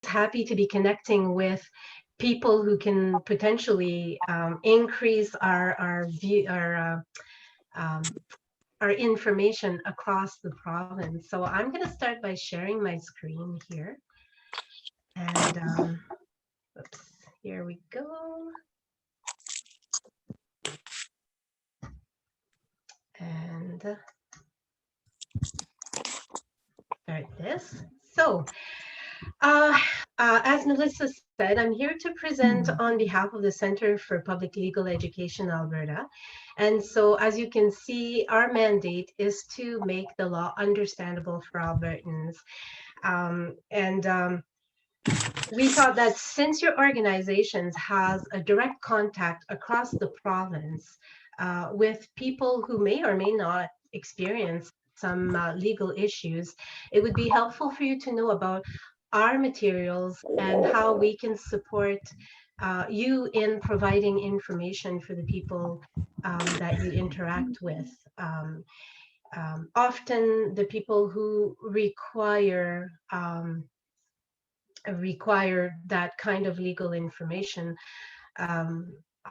happy to be connecting with people who can potentially increase our information across the province. So I'm going to start by sharing my screen here. And oops, here we go. And start this. So as Melissa said, I'm here to present on behalf of the Centre for Public Legal Education Alberta. And so as you can see, our mandate is to make the law understandable for Albertans. We thought that since your organizations has a direct contact across the province with people who may or may not experience some legal issues, it would be helpful for you to know about our materials and how we can support you in providing information for the people that you interact with. Often the people who require that kind of legal information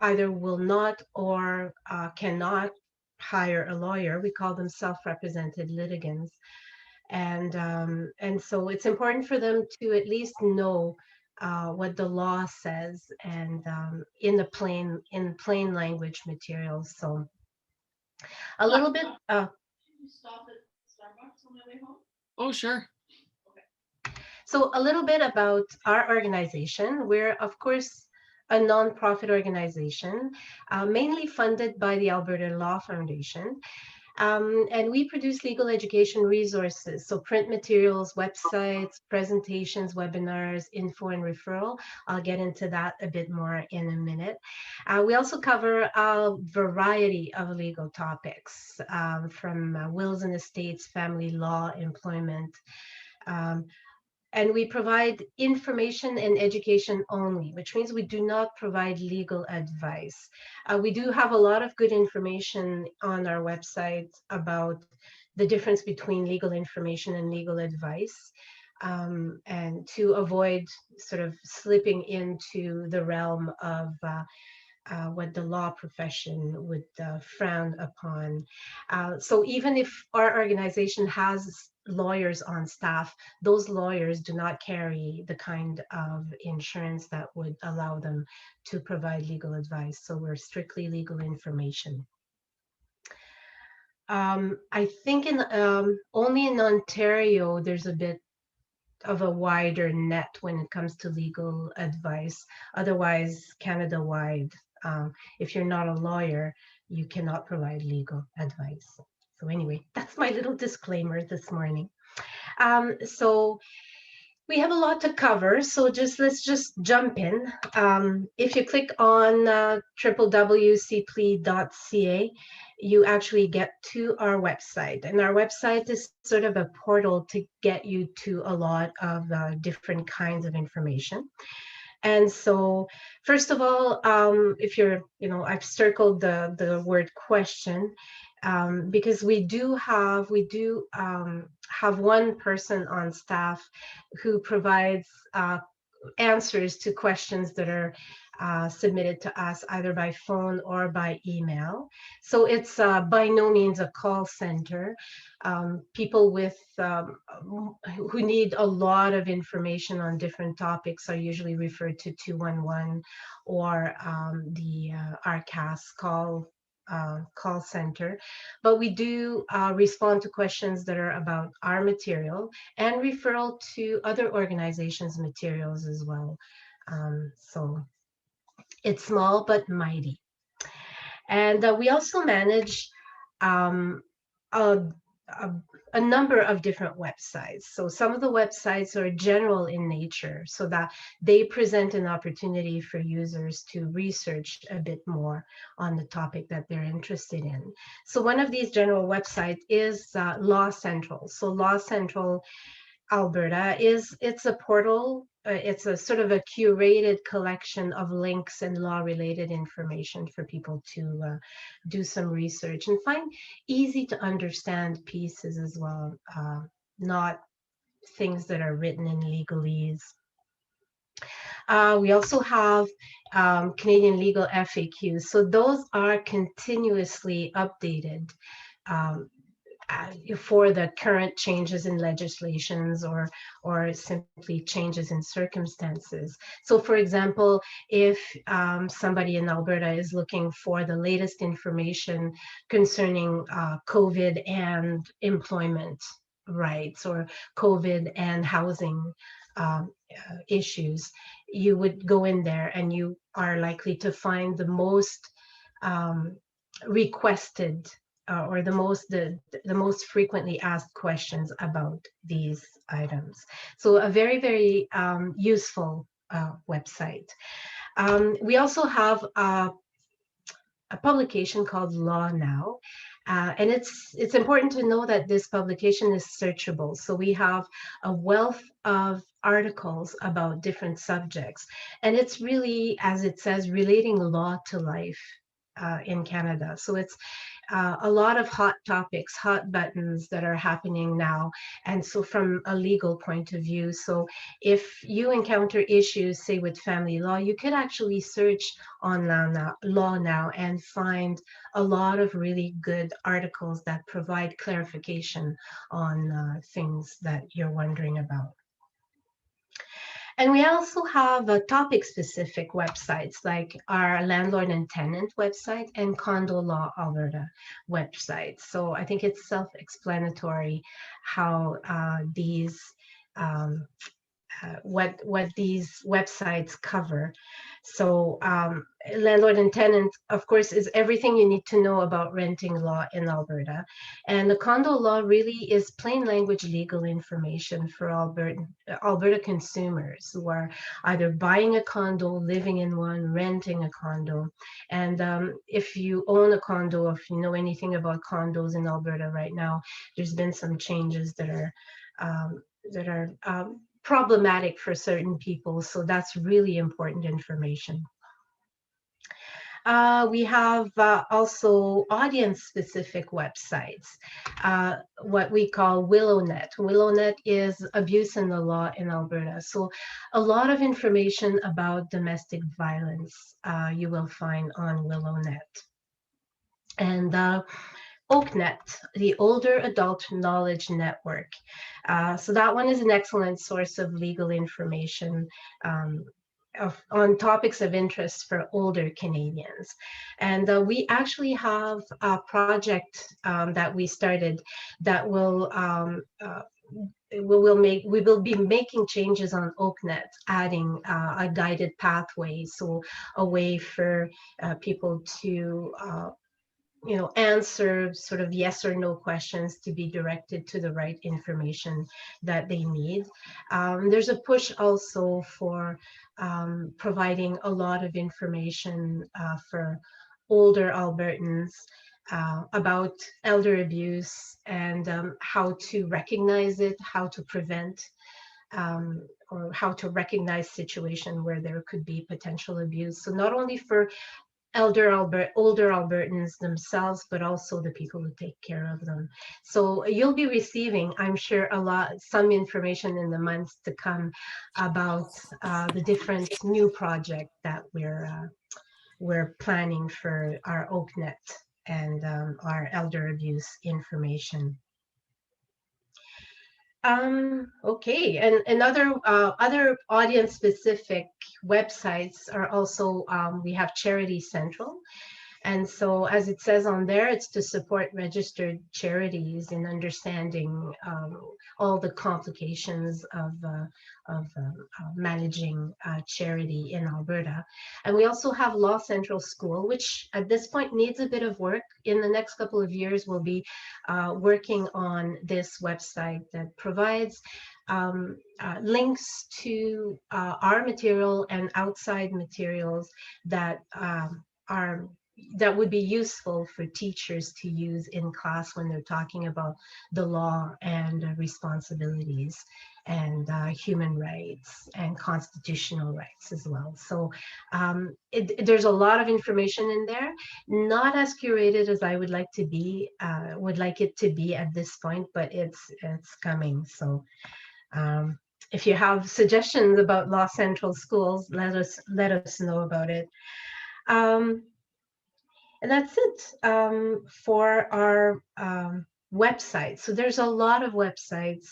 either will not or cannot hire a lawyer. We call them self-represented litigants. And so it's important for them to at least know what the law says and in plain language materials. So a little bit. Can you stop at Starbucks on my way home? Oh, sure. So a little bit about our organization. We're, of course, a nonprofit organization, mainly funded by the Alberta Law Foundation. And we produce legal education resources, so print materials, websites, presentations, webinars, info and referral. I'll get into that a bit more in a minute. We also cover a variety of legal topics from wills and estates, family law, employment, and we provide information and education only, which means we do not provide legal advice. We do have a lot of good information on our website about the difference between legal information and legal advice, and to avoid sort of slipping into the realm of what the law profession would frown upon. So even if our organization has lawyers on staff, those lawyers do not carry the kind of insurance that would allow them to provide legal advice. So we're strictly legal information. I think only in Ontario, there's a bit of a wider net when it comes to legal advice. Otherwise, Canada-wide, if you're not a lawyer, you cannot provide legal advice. So anyway, that's my little disclaimer this morning. So we have a lot to cover, so let's just jump in. If you click on www.cplea.ca, you actually get to our website, and our website is sort of a portal to get you to a lot of different kinds of information. And so, first of all, if you're, I've circled the word question, because we do have one person on staff who provides answers to questions that are submitted to us either by phone or by email. So it's by no means a call center. People who need a lot of information on different topics are usually referred to 211 or the RCAS call center, but we do respond to questions that are about our material and referral to other organizations' materials as well. So it's small but mighty. And we also manage a number of different websites. So some of the websites are general in nature, so that they present an opportunity for users to research a bit more on the topic that they're interested in. So one of these general websites is Law Central. So Law Central Alberta it's a portal. It's a sort of a curated collection of links and law-related information for people to do some research and find easy to understand pieces as well, not things that are written in legalese. We also have Canadian legal FAQs. So those are continuously updated um, for the current changes in legislations or simply changes in circumstances. So for example, if somebody in Alberta is looking for the latest information concerning COVID and employment rights or COVID and housing issues, you would go in there and you are likely to find the most um, requested or the most frequently asked questions about these items. So a very useful website. We also have a publication called Law Now. And it's important to know that this publication is searchable. So we have a wealth of articles about different subjects. And it's really, as it says, relating law to life in Canada. So it's a lot of hot topics, hot buttons that are happening now. And so from a legal point of view, so if you encounter issues, say with family law, you could actually search on Law Now and find a lot of really good articles that provide clarification on things that you're wondering about. And we also have topic-specific websites like our Landlord and Tenant website and Condo Law Alberta website. So I think it's self-explanatory how these what these websites cover. So Landlord and Tenant, of course, is everything you need to know about renting law in Alberta. And the condo law really is plain language legal information for Alberta consumers who are either buying a condo, living in one, renting a condo. And if you own a condo, if you know anything about condos in Alberta right now, there's been some changes that are problematic for certain people. So that's really important information. We have also audience-specific websites, what we call Willownet. Willownet is abuse in the law in Alberta. So a lot of information about domestic violence you will find on Willownet. And Oaknet, the Older Adult Knowledge Network. So that one is an excellent source of legal information on topics of interest for older Canadians. And we actually have a project that we started that we will be making changes on Oaknet, adding a guided pathway, so a way for people to answer sort of yes or no questions to be directed to the right information that they need. There's a push also for providing a lot of information for older Albertans about elder abuse and how to recognize it, how to prevent or how to recognize situation where there could be potential abuse. So not only for older Albertans themselves, but also the people who take care of them. So you'll be receiving, I'm sure, some information in the months to come about the different new project that we're planning for our Oaknet and our elder abuse information. Okay, and other audience-specific websites are also, we have Charity Central. And so as it says on there, it's to support registered charities in understanding all the complications of managing charity in Alberta. And we also have Law Central School, which at this point needs a bit of work. In the next couple of years, we'll be working on this website that provides links to our material and outside materials that would be useful for teachers to use in class when they're talking about the law and responsibilities and human rights and constitutional rights as well. So there's a lot of information in there, not as curated as I would like it to be at this point, but it's coming. So if you have suggestions about Law Central schools, let us know about it. Um, and that's it for our website. So there's a lot of websites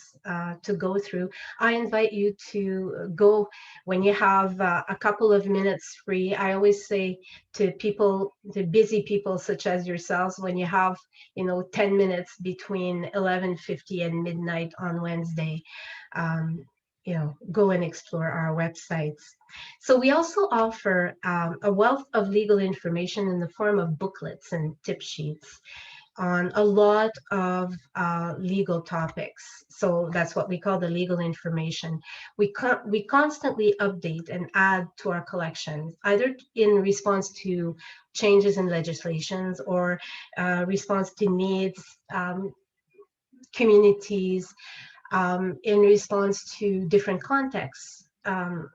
to go through. I invite you to go when you have a couple of minutes free. I always say to people, to busy people such as yourselves, when you have 10 minutes between 11:50 and midnight on Wednesday, um, go and explore our websites. So we also offer a wealth of legal information in the form of booklets and tip sheets on a lot of legal topics. So that's what we call the legal information. We constantly update and add to our collection, either in response to changes in legislations or response to needs, communities, in response to different contexts.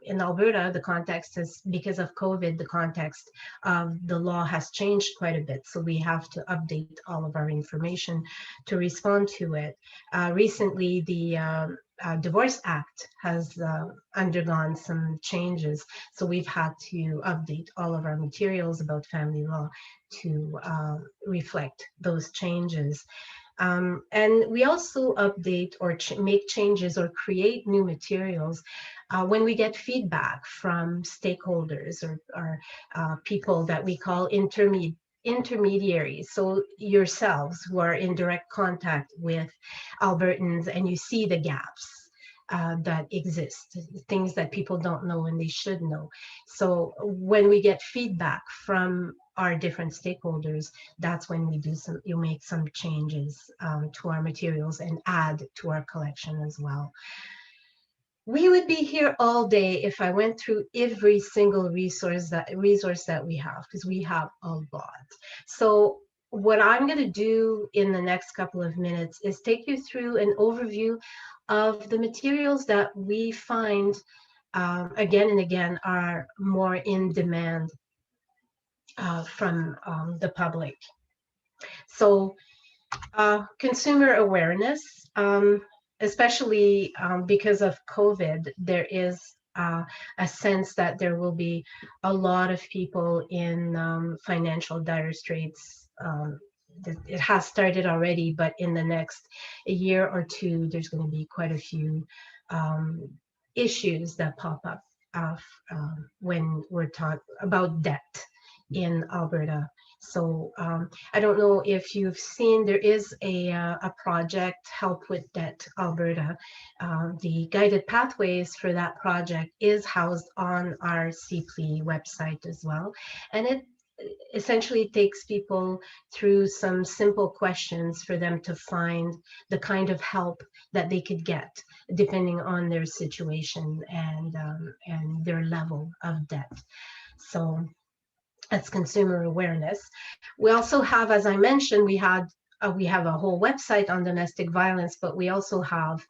In Alberta, the context is, because of COVID, the context of the law has changed quite a bit. So we have to update all of our information to respond to it. Recently, the Divorce Act has undergone some changes. So we've had to update all of our materials about family law to reflect those changes. And we also update or make changes or create new materials when we get feedback from stakeholders or people that we call intermediaries. So yourselves who are in direct contact with Albertans and you see the gaps that exist, things that people don't know and they should know. So when we get feedback from our different stakeholders, that's when you make some changes to our materials and add to our collection as well. We would be here all day if I went through every single resource that we have, because we have a lot. So what I'm going to do in the next couple of minutes is take you through an overview of the materials that we find again and again are more in demand from the public. So consumer awareness, especially because of COVID, there is a sense that there will be a lot of people in financial dire straits. It has started already, but in the next year or two, there's going to be quite a few issues that pop up when we're talking about debt in Alberta. So I don't know if you've seen, there is a project, Help with Debt Alberta. The guided pathways for that project is housed on our CPLEA website as well. And it essentially takes people through some simple questions for them to find the kind of help that they could get depending on their situation and their level of debt. So that's consumer awareness. We also have, as I mentioned, we have a whole website on domestic violence, but we also have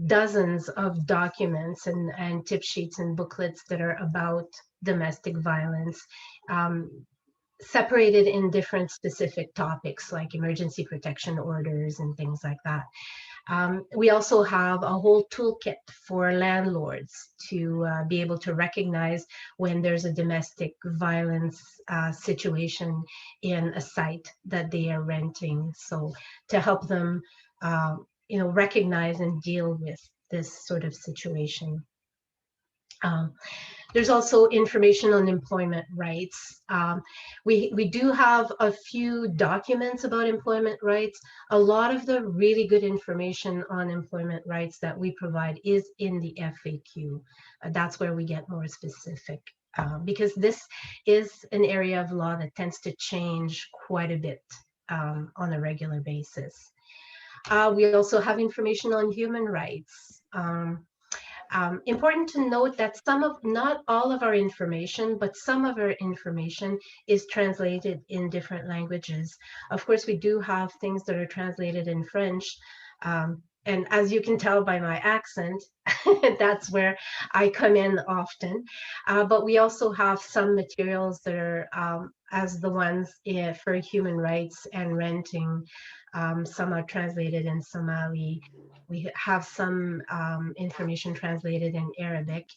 dozens of documents and tip sheets and booklets that are about domestic violence, separated in different specific topics like emergency protection orders and things like that. We also have a whole toolkit for landlords to be able to recognize when there's a domestic violence situation in a site that they are renting. So to help them, recognize and deal with this sort of situation. There's also information on employment rights. We do have a few documents about employment rights. A lot of the really good information on employment rights that we provide is in the FAQ. That's where we get more specific, because this is an area of law that tends to change quite a bit on a regular basis. We also have information on human rights. Important to note that not all of our information, but some of our information is translated in different languages. Of course, we do have things that are translated in French. And as you can tell by my accent, that's where I come in often. But we also have some materials that are as the ones for human rights and renting. Some are translated in Somali. We have some information translated in Arabic.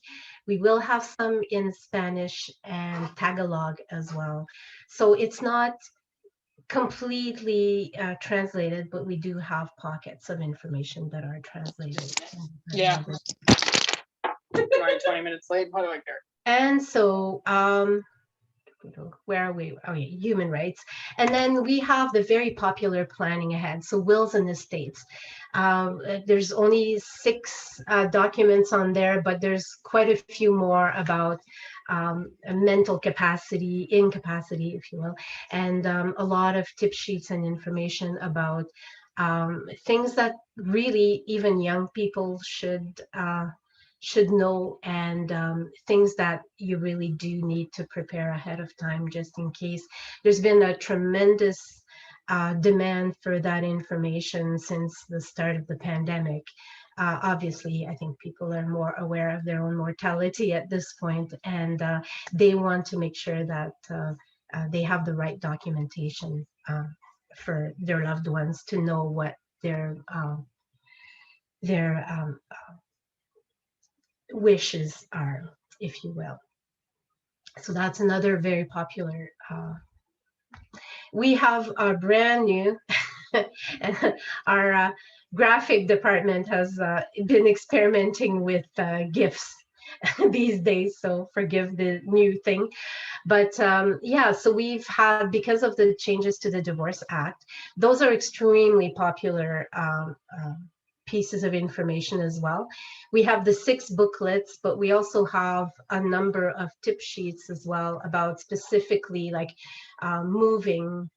We will have some in Spanish and Tagalog as well. So it's not completely translated, but we do have pockets of information that are translated. Yeah. 20 minutes late. How do I care? And so, where are we? Oh, yeah, human rights. And then we have the very popular planning ahead. So wills and estates. There's only 6 documents on there, but there's quite a few more about mental capacity, incapacity, if you will, and a lot of tip sheets and information about things that really even young people should know, and things that you really do need to prepare ahead of time, just in case. There's been a tremendous demand for that information since the start of the pandemic. Obviously, I think people are more aware of their own mortality at this point, and they want to make sure that they have the right documentation for their loved ones to know what their wishes are, if you will. So that's another very popular. We have a brand new, our graphic department has been experimenting with GIFs these days, so forgive the new thing. But yeah, so we've had, because of the changes to the Divorce Act, those are extremely popular pieces of information as well. We have the 6 booklets, but we also have a number of tip sheets as well about specifically like moving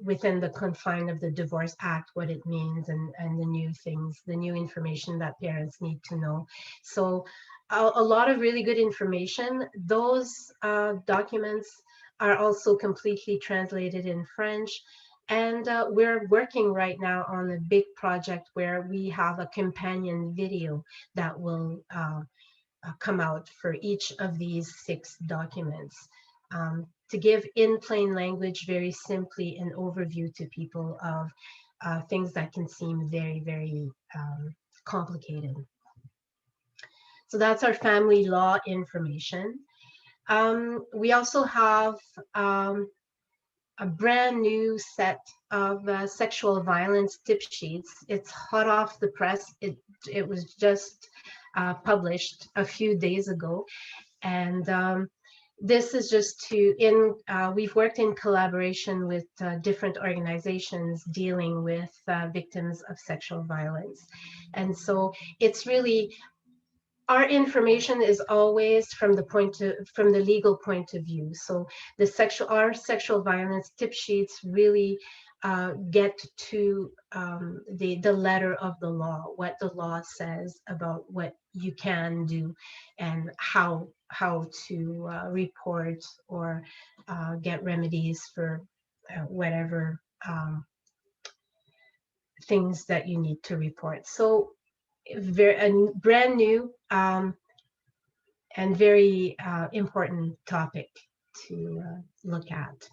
within the confine of the Divorce Act, what it means, and the new things, the new information that parents need to know. So a lot of really good information. Those documents are also completely translated in French. And we're working right now on a big project where we have a companion video that will come out for each of these 6 documents, to give in plain language, very simply, an overview to people of things that can seem very, very complicated. So that's our family law information. We also have a brand new set of sexual violence tip sheets. It's hot off the press. It was just published a few days ago, and this is just to we've worked in collaboration with different organizations dealing with victims of sexual violence, and so it's really, our information is always from the legal point of view. So our sexual violence tip sheets really get to the letter of the law, what the law says about what you can do and how to report or get remedies for whatever things that you need to report. So a brand new and very important topic to look at.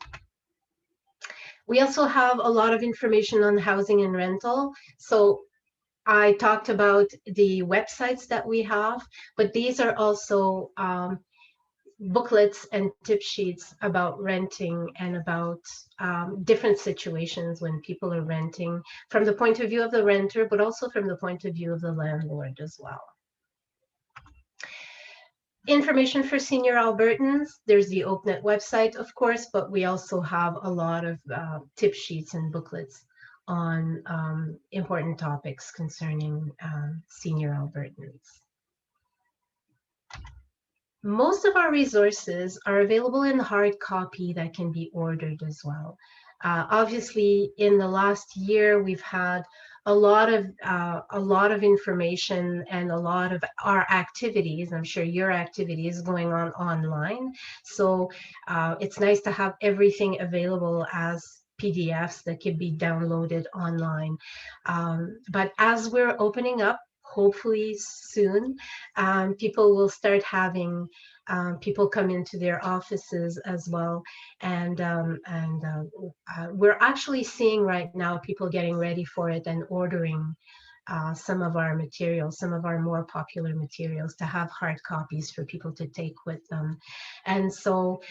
We also have a lot of information on housing and rental. So I talked about the websites that we have, but these are also booklets and tip sheets about renting and about different situations when people are renting, from the point of view of the renter, but also from the point of view of the landlord as well. Information for senior Albertans, there's the Oaknet website, of course, but we also have a lot of tip sheets and booklets on important topics concerning senior Albertans. Most of our resources are available in hard copy that can be ordered as well. Obviously, in the last year, we've had a lot of information and a lot of our activities, I'm sure your activities, going on online. So it's nice to have everything available as PDFs that can be downloaded online. But as we're opening up, hopefully soon, people will start having people come into their offices as well. And we're actually seeing right now people getting ready for it and ordering some of our materials, some of our more popular materials, to have hard copies for people to take with them. And so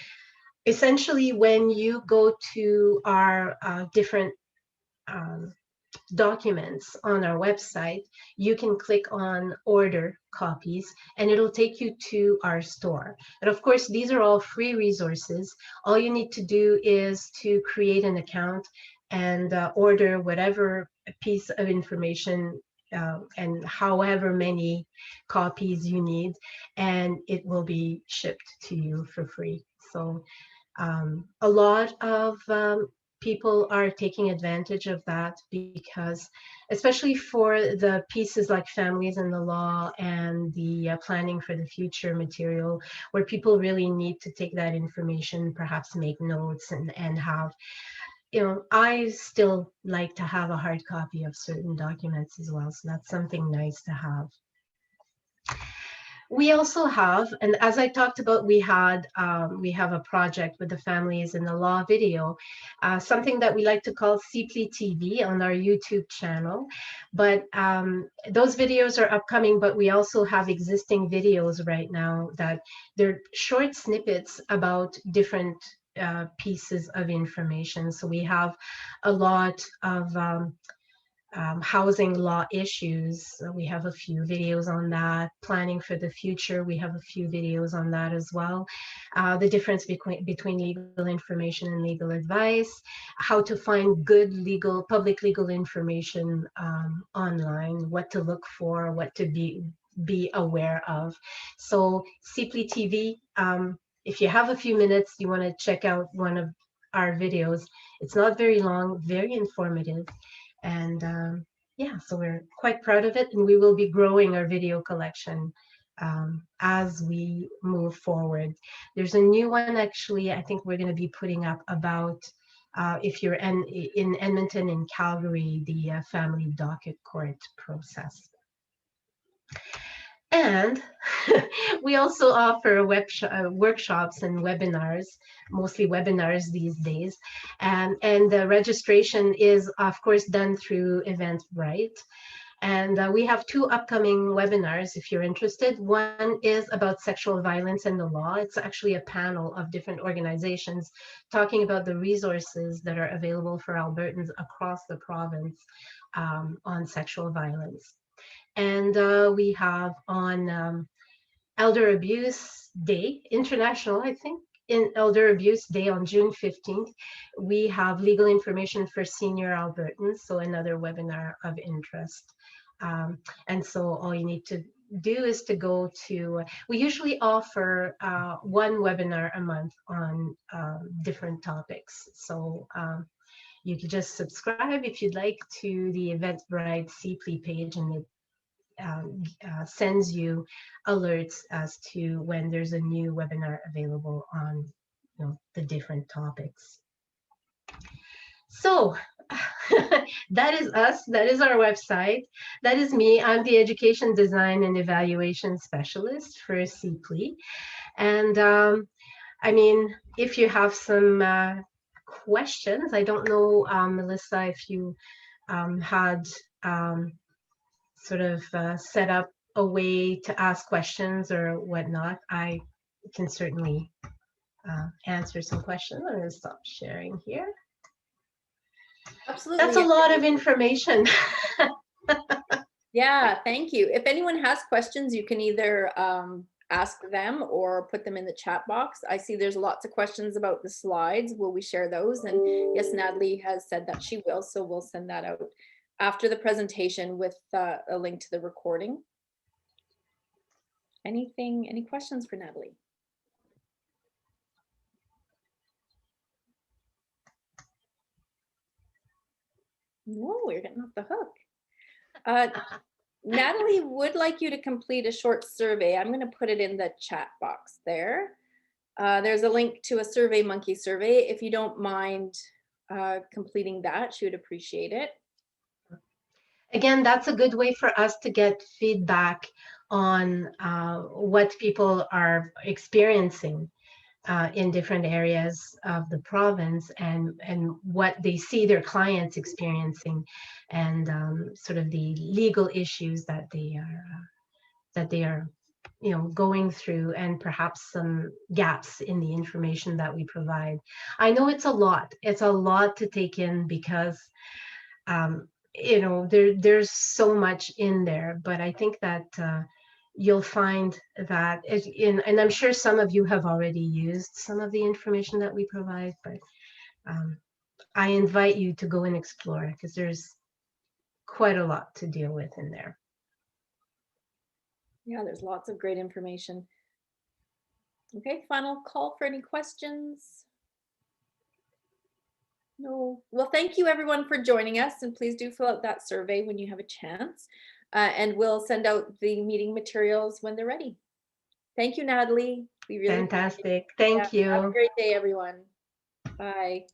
essentially, when you go to our different documents on our website, you can click on order copies and it'll take you to our store. And of course, these are all free resources. All you need to do is to create an account and order whatever piece of information and however many copies you need, and it will be shipped to you for free. So a lot of people are taking advantage of that, because especially for the pieces like families in the law and the planning for the future material, where people really need to take that information, perhaps make notes and have, you know, I still like to have a hard copy of certain documents as well. So that's something nice to have. We also have, and as I talked about, we have a project with the families in the law video, something that we like to call CPLEA TV on our YouTube channel. But those videos are upcoming, but we also have existing videos right now that they're short snippets about different pieces of information. So we have a lot of housing law issues. We have a few videos on that. Planning for the future, we have a few videos on that as well. The difference between legal information and legal advice, how to find good public legal information online, what to look for, what to be aware of. So CPLEA TV, if you have a few minutes, you want to check out one of our videos. It's not very long, very informative. And yeah, so we're quite proud of it, and we will be growing our video collection as we move forward. There's a new one, actually, I think we're going to be putting up about if you're in Edmonton and Calgary, the family docket court process. And we also offer workshops and webinars, mostly webinars these days. And the registration is, of course, done through Eventbrite. And we have two upcoming webinars if you're interested. One is about sexual violence and the law. It's actually a panel of different organizations talking about the resources that are available for Albertans across the province on sexual violence. And we have on Elder Abuse Day, International, I think, in Elder Abuse Day on June 15th, we have legal information for senior Albertans, so another webinar of interest. And so all you need to do is to go to, we usually offer one webinar a month on different topics. So you can just subscribe if you'd like to the Eventbrite CPLEA page, and it sends you alerts as to when there's a new webinar available on, you know, the different topics. So that is us. That is our website. That is me. I'm the Education Design and Evaluation Specialist for CPLEA. And I mean, if you have some questions, I don't know, Melissa, if you had sort of set up a way to ask questions or whatnot, I can certainly answer some questions. I'm going to stop sharing here. Absolutely. That's a lot of information. Yeah, thank you. If anyone has questions, you can either ask them or put them in the chat box. I see there's lots of questions about the slides. Will we share those? And yes, Natalie has said that she will, so we'll send that out after the presentation with a link to the recording. Any questions for Natalie? No, we're getting off the hook. Natalie would like you to complete a short survey. I'm going to put it in the chat box there. There's a link to a SurveyMonkey survey. If you don't mind completing that, she would appreciate it. again, that's a good way for us to get feedback on what people are experiencing in different areas of the province, and what they see their clients experiencing, and sort of the legal issues that they are going through, and perhaps some gaps in the information that we provide. I know it's a lot to take in, because there's so much in there, but I think that you'll find that and I'm sure some of you have already used some of the information that we provide, but I invite you to go and explore, because there's quite a lot to deal with in there. Yeah, there's lots of great information. Okay, final call for any questions. No. Well, thank you everyone for joining us, and please do fill out that survey when you have a chance, and we'll send out the meeting materials when they're ready. Thank you, Natalie. We really Fantastic. Thank you. Have a great day, everyone. Bye.